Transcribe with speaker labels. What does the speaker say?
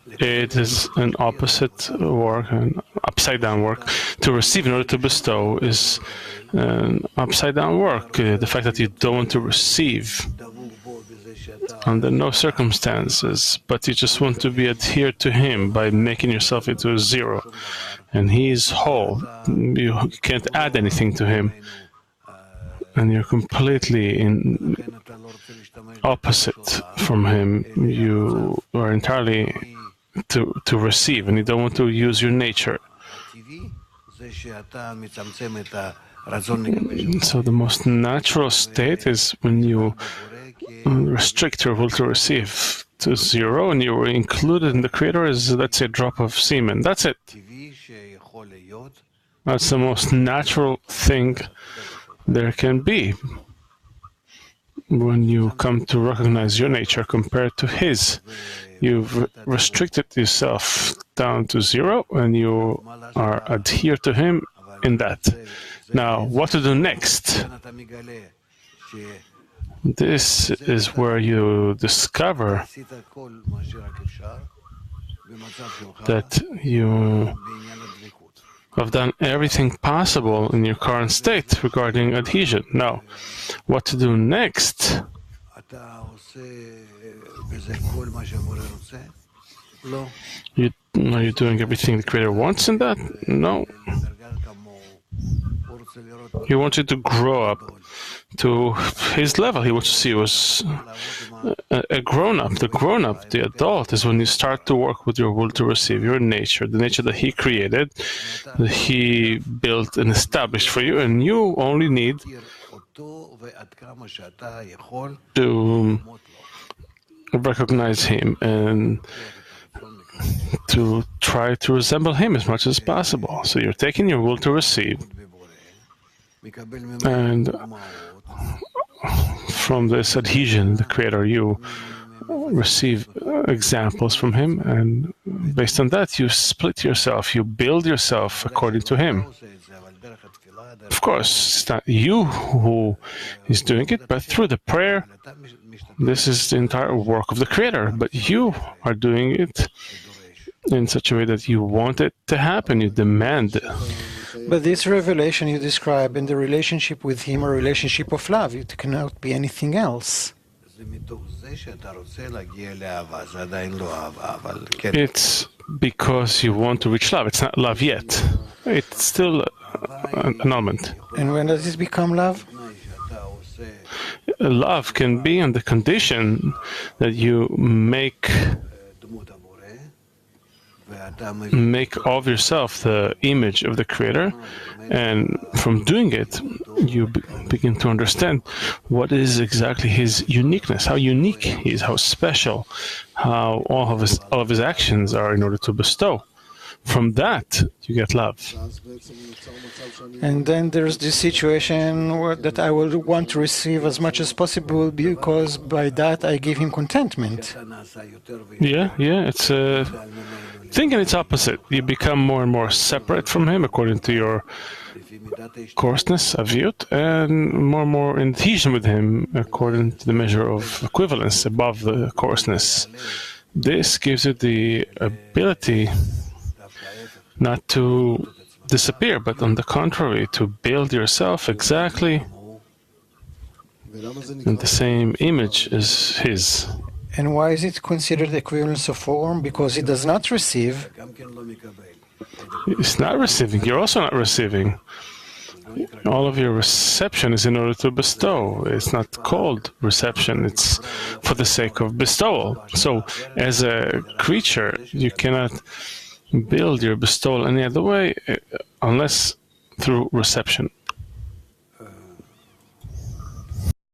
Speaker 1: It is an opposite work, an upside-down work. To receive in order to bestow is an upside-down work. The fact that you don't want to receive under no circumstances, but you just want to be adhered to Him by making yourself into a zero. And He is whole. You can't add anything to Him. And you're completely in opposite from Him. You are entirely to receive, and you don't want to use your nature. So the most natural state is when you restrict your will to receive to zero, and you are included in the Creator as, let's say, a drop of semen. That's it. That's the most natural thing there can be when you come to recognize your nature compared to His. You've restricted yourself down to zero, and you are adhered to Him in that. Now, what to do next? This is where you discover that you have done everything possible in your current state regarding adhesion. Now, what to do next? Are you doing everything the Creator wants in that? No. He wants you to grow up to His level. He wants to see you as a grown-up. The grown-up, the adult, is when you start to work with your will to receive, your nature, the nature that He created, that He built and established for you, and you only need to recognize Him and to try to resemble Him as much as possible. So you're taking your will to receive, and from this adhesion, the Creator, you receive examples from Him, and based on that, you split yourself, you build yourself according to Him. Of course, it's not you who is doing it, but through the prayer, this is the entire work of the Creator, but you are doing it in such a way that you want it to happen, you demand it.
Speaker 2: But this revelation you describe in the relationship with Him, a relationship of love, it cannot be anything else.
Speaker 1: It's because you want to reach love. It's not love yet. It's still an element.
Speaker 2: And when does this become love?
Speaker 1: Love can be on the condition that you make of yourself the image of the Creator, and from doing it, you begin to understand what is exactly His uniqueness, how unique He is, how special, how all of his actions are in order to bestow. From that, you get love.
Speaker 2: And then there's this situation that I will want to receive as much as possible, because by that I give Him contentment.
Speaker 1: Yeah, it's thinking its opposite. You become more and more separate from Him according to your coarseness, aviut, and more in adhesion with Him according to the measure of equivalence above the coarseness. This gives you the ability not to disappear, but on the contrary, to build yourself exactly in the same image as His.
Speaker 2: And why is it considered equivalence of form? Because it does not receive.
Speaker 1: It's not receiving. You're also not receiving. All of your reception is in order to bestow. It's not called reception. It's for the sake of bestowal. So, as a creature, you cannot build your bestowal any other way unless through reception.